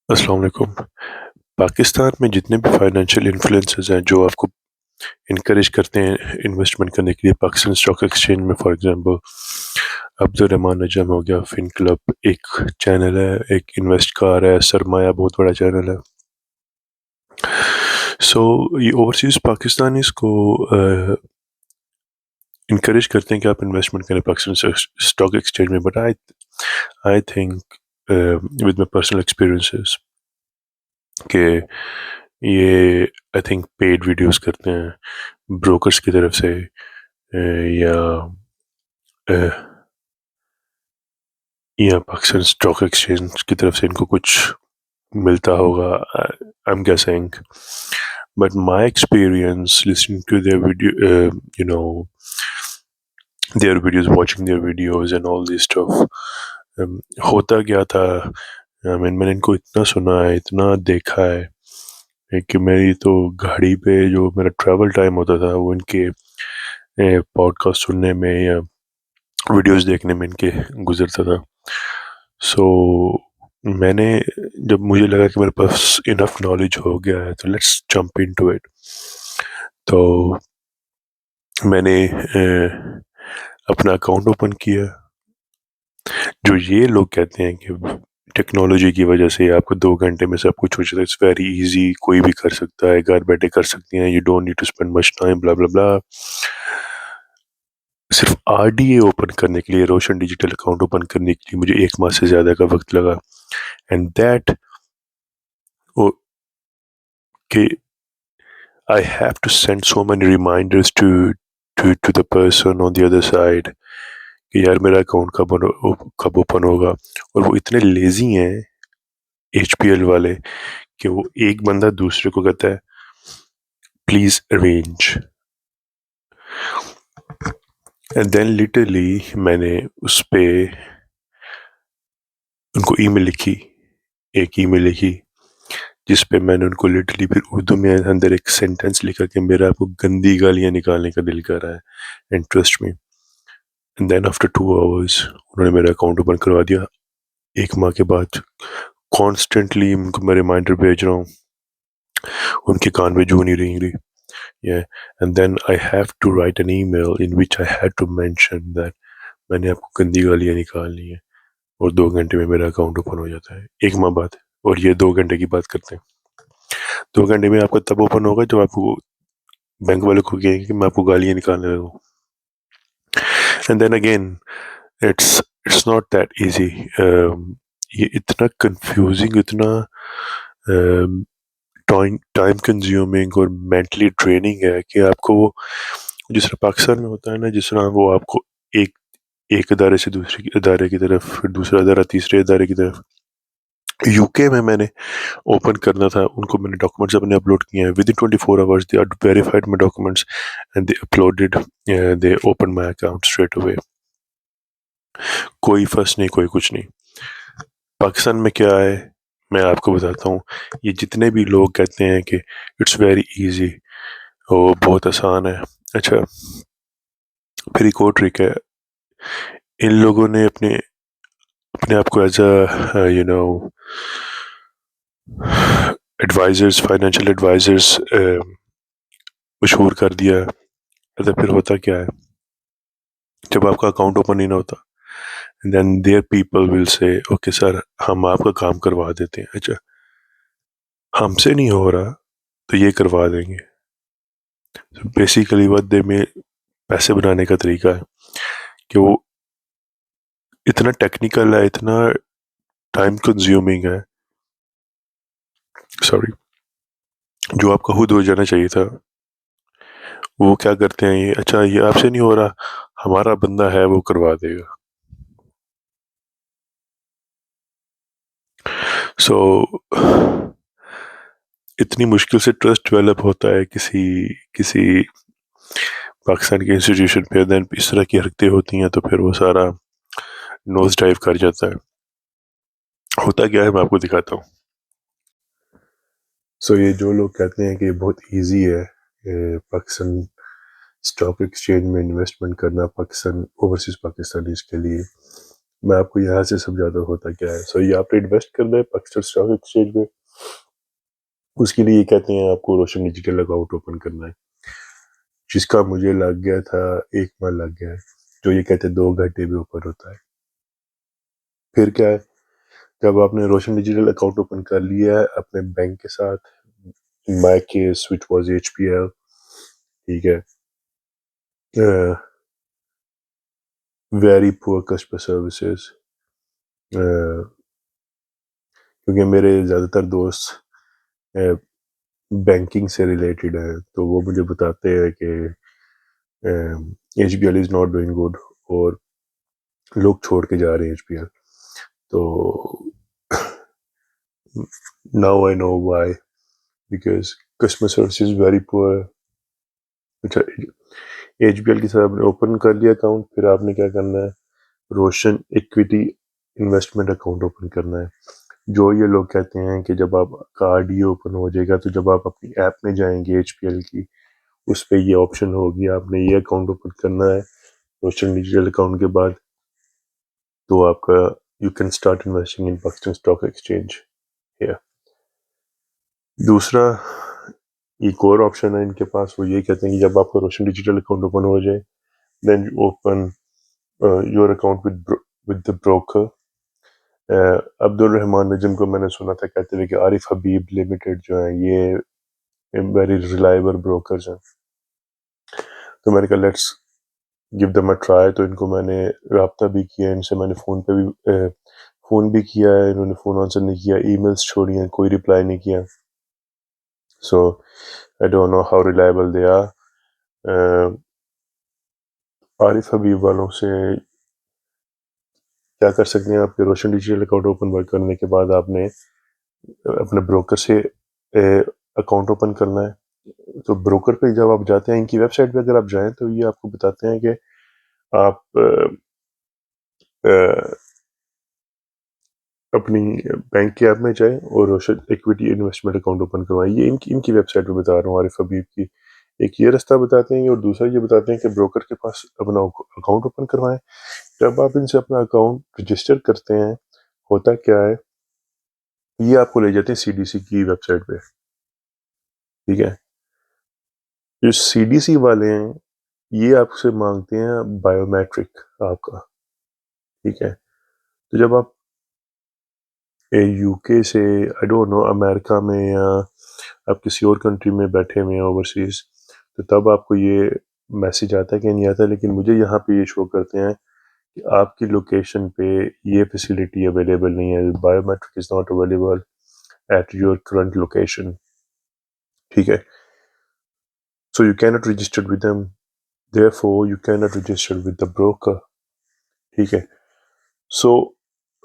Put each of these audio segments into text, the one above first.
السلام علیکم۔ پاکستان میں جتنے بھی فائنینشیل انفلوئنسز ہیں جو آپ کو انکریج کرتے ہیں انویسٹمنٹ کرنے کے لیے پاکستان اسٹاک ایکسچینج میں، فار ایگزامپل عبد الرحمان نجم ہو گیا، فن کلب ایک چینل ہے، ایک انویسٹ کار ہے، سرمایہ بہت بڑا چینل ہے۔ سو یہ اوورسیز پاکستانیز کو انکریج کرتے ہیں کہ آپ انویسٹمنٹ کریں پاکستان اسٹاک ایکسچینج میں، but I think with my personal experiences کہ یہ آئی تھنک پیڈ ویڈیوز کرتے ہیں بروکرز کی طرف سے، یا یا پاکستان اسٹاک ایکسچینج کی طرف سے ان کو کچھ ملتا ہوگا، I am guessing, but my experience listening to their video, you know their videos, watching their videos and all this stuff, ہوتا کیا تھا، میں نے ان کو اتنا سنا ہے، اتنا دیکھا ہے کہ میری تو گاڑی پہ جو میرا ٹریول ٹائم ہوتا تھا وہ ان کے پوڈ کاسٹ سننے میں یا ویڈیوز دیکھنے میں ان کے گزرتا تھا۔ سو میں نے جب مجھے لگا کہ میرے پاس انف نالج ہو گیا ہے تو let's jump into it, تو میں نے اپنا اکاؤنٹ اوپن کیا۔ جو یہ لوگ کہتے ہیں کہ ٹیکنالوجی کی وجہ سے آپ کو 2 گھنٹے میں سب کچھ ہو جاتا ہے، اٹس ویری ایزی، کوئی بھی کر سکتا ہے، گھر بیٹھے کر سکتے ہیں، you don't need to spend much time, blah blah بلا۔ صرف آر ڈی اے اوپن کرنے کے لیے، روشن ڈیجیٹل اکاؤنٹ اوپن کرنے کے لیے مجھے 1 ماہ سے زیادہ کا وقت لگا، اینڈ دیٹ کہ I have to send so many reminders to the person on the other side کہ یار میرا اکاؤنٹ کب اوپن ہوگا، اور وہ اتنے لیزی ہیں ایچ پی ایل والے کہ وہ ایک بندہ دوسرے کو کہتا ہے please arrange, and then literally میں نے اس پہ ان کو ای میل لکھی، ایک ای میل لکھی جس پہ میں نے ان کو لٹرلی پھر اردو میں اندر ایک سینٹینس لکھا کہ میرا آپ کو گندی گالیاں نکالنے کا دل کر رہا ہے، and trust me, and then after 2 hours انہوں نے میرا اکاؤنٹ اوپن کروا دیا۔ 1 ماہ کے بعد کانسٹنٹلی ان کو میں ریمائنڈر بھیج رہا ہوں، ان کے کان میں جو نہیں رہیں گی، yeah. And then I have to write an email in which I had to mention that میں نے آپ کو گندی گالیاں نکالنی ہے، اور 2 گھنٹے میں میرا اکاؤنٹ اوپن ہو جاتا ہے 1 ماہ بعد، اور یہ 2 گھنٹے کی بات کرتے ہیں۔ 2 گھنٹے میں آپ کا تب اوپن ہوگا جب آپ کو بینک والے کو کہیں گے کہ میں آپ کو گالیاں نکالنے لگوں، and then again it's not that easy. یہ اتنا کنفیوزنگ، اتنا ٹائم کنزیومنگ اور مینٹلی ڈریننگ ہے کہ آپ کو وہ جس طرح پاکستان میں ہوتا ہے نا، جس طرح وہ آپ کو ایک ادارے سے دوسرے ادارے کی طرف، پھر دوسرا ادارہ تیسرے ادارے کی طرف، یو کے میں نے اوپن کرنا تھا، ان کو میں نے ڈاکومنٹس اپنے اپلوڈ کیے ہیں، with in 24 hours they are verified my documents and they uploaded they opened my account straight away، کوئی فس نہیں، کوئی کچھ نہیں۔ پاکستان میں کیا ہے میں آپ کو بتاتا ہوں، یہ جتنے بھی لوگ کہتے ہیں کہ اٹس ویری ایزی، وہ بہت آسان ہے، اچھا پھر ایک اور ٹرک ہے، ان لوگوں نے اپنے آپ کو as a you know advisors, financial advisors مشہور کر دیا ہے۔ تو پھر ہوتا کیا ہے، جب آپ کا اکاؤنٹ اوپن ہی نہ ہوتا، then their people will say okay سر ہم آپ کا کام کروا دیتے ہیں، اچھا ہم سے نہیں ہو رہا تو یہ کروا دیں گے۔ بیسیکلی what they میں پیسے بنانے کا طریقہ ہے کہ وہ اتنا ٹیکنیکل ہے، اتنا ٹائم کنزیومنگ ہے، سوری، جو آپ کا خود ہو جانا چاہیے تھا وہ کیا کرتے ہیں، یہ اچھا یہ آپ سے نہیں ہو رہا، ہمارا بندہ ہے وہ کروا دے گا۔ سو اتنی مشکل سے ٹرسٹ ڈیولپ ہوتا ہے کسی پاکستان کے انسٹیٹیوشن پہ، دین اس طرح کی حرکتیں ہوتی ہیں تو پھر وہ سارا نوز ڈائیو کر جاتا ہے۔ ہوتا کیا ہے میں آپ کو دکھاتا ہوں۔ سو یہ جو لوگ کہتے ہیں کہ بہت ایزی ہے پاکستان اسٹاک ایکسچینج میں انویسٹمنٹ کرنا پاکستان اوورسیز پاکستانیز کے لیے، میں آپ کو یہاں سے سمجھاتا ہوں ہوتا کیا ہے. سو یہ آپ نے انویسٹ کرنا ہے پاکستان اسٹاک ایکسچینج میں. اس کے لیے یہ کہتے ہیں آپ کو روشن ڈیجیٹل اکاؤنٹ اوپن کرنا ہے, جس کا مجھے لگ گیا تھا 1 ماہ لگ گیا ہے, جو یہ کہتے ہیں 2 گھنٹے بھی اوپن ہوتا ہے. پھر کیا ہے, جب آپ نے روشن ڈیجیٹل اکاؤنٹ اوپن کر لیا ہے اپنے بینک کے ساتھ, my case which was HPL, ٹھیک ہے, ویری پور کسٹمر سروسز, کیونکہ میرے زیادہ تر دوست بینکنگ سے ریلیٹڈ ہیں, تو وہ مجھے بتاتے ہیں کہ HBL is not doing good, اور لوگ چھوڑ کے جا رہے ہیں HBL. تو now I know why, because customer service is very poor. اچھا, HBL کے ساتھ آپ نے اوپن کر لیا اکاؤنٹ, پھر آپ نے کیا کرنا ہے, روشن ایکویٹی انویسٹمنٹ اکاؤنٹ اوپن کرنا ہے. جو یہ لوگ کہتے ہیں کہ جب آپ کا RD اوپن ہو جائے گا تو جب آپ اپنی ایپ میں جائیں گے HPL کی, اس پہ یہ آپشن ہوگی, آپ نے یہ اکاؤنٹ اوپن کرنا ہے روشن ڈیجیٹل اکاؤنٹ کے بعد, تو آپ کا you can start investing in Pakistan stock exchange. دوسرا ایک اور آپشن ہے ان کے پاس, وہ یہ کہتے ہیں کہ جب آپ کا روشن ڈیجیٹل اکاؤنٹ اوپن ہو جائے, then you open your account with the broker. Abdul Rahman نجم کو میں نے سنا تھا کہتے ہیں کہ عارف حبیب لمیٹڈ جو ہیں یہ ویری ریلائبل بروکرز ہیں, تو میں نے کہا let's give them a try. تو ان کو میں نے رابطہ بھی کیا, ان سے میں نے فون بھی کیا ہے, انہوں نے فون آنسر نہیں کیا, ای میلز چھوڑی ہیں, کوئی رپلائی نہیں کیا. سو I don't know how reliable they are. عارف حبیب والوں سے کیا کر سکتے ہیں آپ کے روشن ڈیجیٹل اکاؤنٹ اوپن کرنے کے بعد آپ نے اپنے بروکر سے اکاؤنٹ اوپن کرنا ہے. تو بروکر پہ جب آپ جاتے ہیں, ان کی ویب سائٹ پہ اگر آپ جائیں تو یہ آپ کو بتاتے ہیں کہ آپ اپنی بینک کے ایپ میں جائیں اور روشن ایکویٹی انویسٹمنٹ اکاؤنٹ اوپن کروائیں. یہ ان کی ویب سائٹ پہ بتا رہا ہوں عارف حبیب کی. ایک یہ رستہ بتاتے ہیں, اور دوسرا یہ بتاتے ہیں کہ بروکر کے پاس اپنا اکاؤنٹ اوپن کروائیں. جب آپ ان سے اپنا اکاؤنٹ رجسٹر کرتے ہیں, ہوتا کیا ہے, یہ آپ کو لے جاتے ہیں CDC کی ویب سائٹ پہ, ٹھیک ہے. جو CDC والے ہیں یہ آپ سے مانگتے ہیں بایو میٹرک آپ کا, ٹھیک ہے. تو جب آپ UK سے آئی ڈونٹ نو امریکہ میں یا آپ کسی اور کنٹری میں بیٹھے ہوئے ہیں اوورسیز, تو تب آپ کو یہ میسیج آتا ہے کہ نہیں آتا ہے, لیکن مجھے یہاں پہ یہ شو کرتے ہیں کہ آپ کی لوکیشن پہ یہ فیسلٹی اویلیبل نہیں ہے, biometric is not available at your current location, ٹھیک ہے. So you key not registered with them, therefore you cannot register with the broker, ٹھیک ہے. سو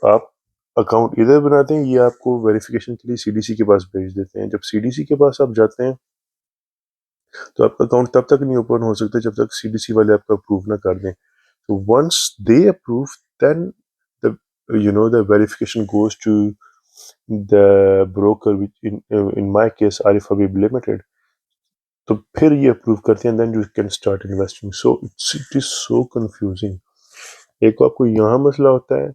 آپ اکاؤنٹ ادھر بناتے ہیں, یہ آپ کو ویریفیکیشن کے لیے CDC کے پاس بھیج دیتے ہیں. جب CDC کے پاس آپ جاتے ہیں تو آپ کا اکاؤنٹ تب تک نہیں اوپن ہو سکتا جب تک CDC والے آپ کا اپروو نہ کر دیں. So once they approve, then the verification goes to the broker, which in my case Arif Habib Limited. تو پھر یہ اپروو کرتے ہیں, then you can start investing. So it is so confusing. ایک آپ کو یہاں مسئلہ ہوتا ہے,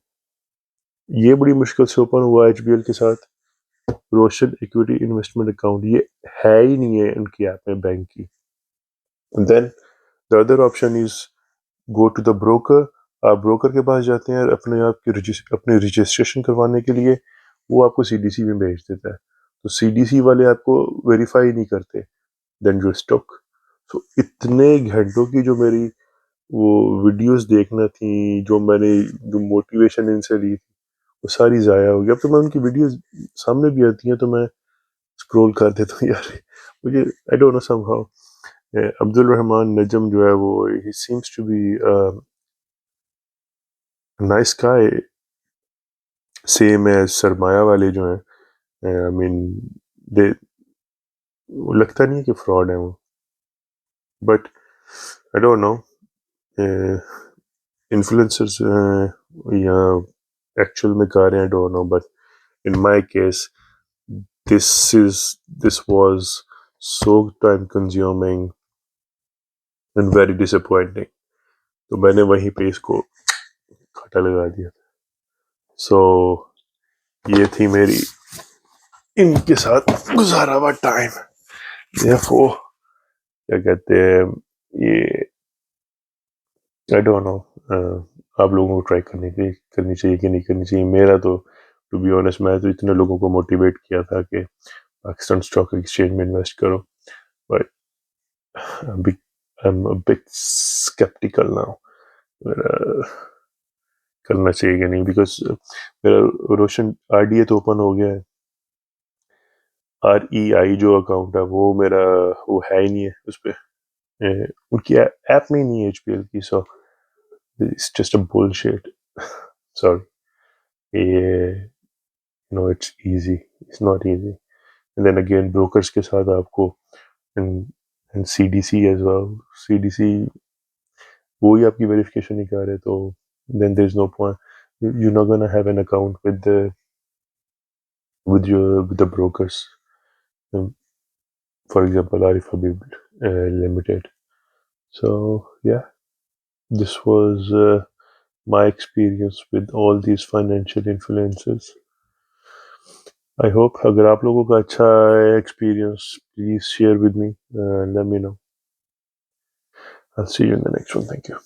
یہ بڑی مشکل سے اوپن ہوا HBL کے ساتھ روشن ایکویٹی انویسٹمنٹ اکاؤنٹ, یہ ہے ہی نہیں ہے ان کی ایپ میں بینک کی. دین the other option is go to the broker. آپ بروکر کے پاس جاتے ہیں اپنے آپ کی اپنے رجسٹریشن کروانے کے لیے, وہ آپ کو CDC میں بھیج دیتا ہے, تو CDC والے آپ کو ویریفائی نہیں کرتے, دین یو اسٹک. سو اتنے گھنٹوں کی جو میری وہ ویڈیوز دیکھنا تھی, جو میں نے جو موٹیویشن ان سے لی تھی, وہ ساری ضائع ہو گئی. اب تو میں ان کی ویڈیوز سامنے بھی آتی ہیں تو میں اسکرول کر دیتا ہوں, یار مجھے آئی ڈونٹ نو سم ہاؤ. عبد الرحمان نجم جو ہے وہ ہی seems to be nice guy, same ہے سرمایہ والے جو ہیں, آئی مین لگتا نہیں ہے کہ فراڈ ہیں وہ, but I don't know influencers یا ایکچوئل میں کر رہے ہیں, don't know. But in my case this was so time consuming and very disappointing. تو میں نے وہیں پہ اس کو کھاٹا لگا دیا. سو یہ تھی میری ان کے ساتھ گزارا ہوا ٹائم. وہ کیا کہتے ہیں یہ آئی ڈونٹ نو آپ لوگوں کو ٹرائی کرنی چاہیے کہ نہیں کرنی چاہیے. میرا تو ٹو بی آنیسٹ میں تو اتنے لوگوں کو موٹیویٹ کیا تھا کہ پاکستان اسٹاک ایکسچینج میں انویسٹ کرو, but I'm a bit skeptical now. کرنا چاہیے کہ نہیں, بیکاز میرا روشن RDA تو اوپن ہو گیا ہے, REI جو اکاؤنٹ ہے وہ میرا وہ ہے ہی نہیں ہے اس پہ, ان کی ایپ میں ہی نہیں ہے HPL کی. سو it's just a bullshit. Sorry. No, it's easy. It's not easy. And then again, brokers کے ساتھ آپ کو and CDC as well. CDC وہی آپ کی ویریفیکیشن نہیں کر رہے, تو then there's no point. You're not gonna have an account with the brokers. For example, Arif Habib Limited. So yeah, this was my experience with all these financial influencers. I hope اگر آپ لوگوں کا اچھا experience, please share with me and let me know. I'll see you in the next one. Thank you.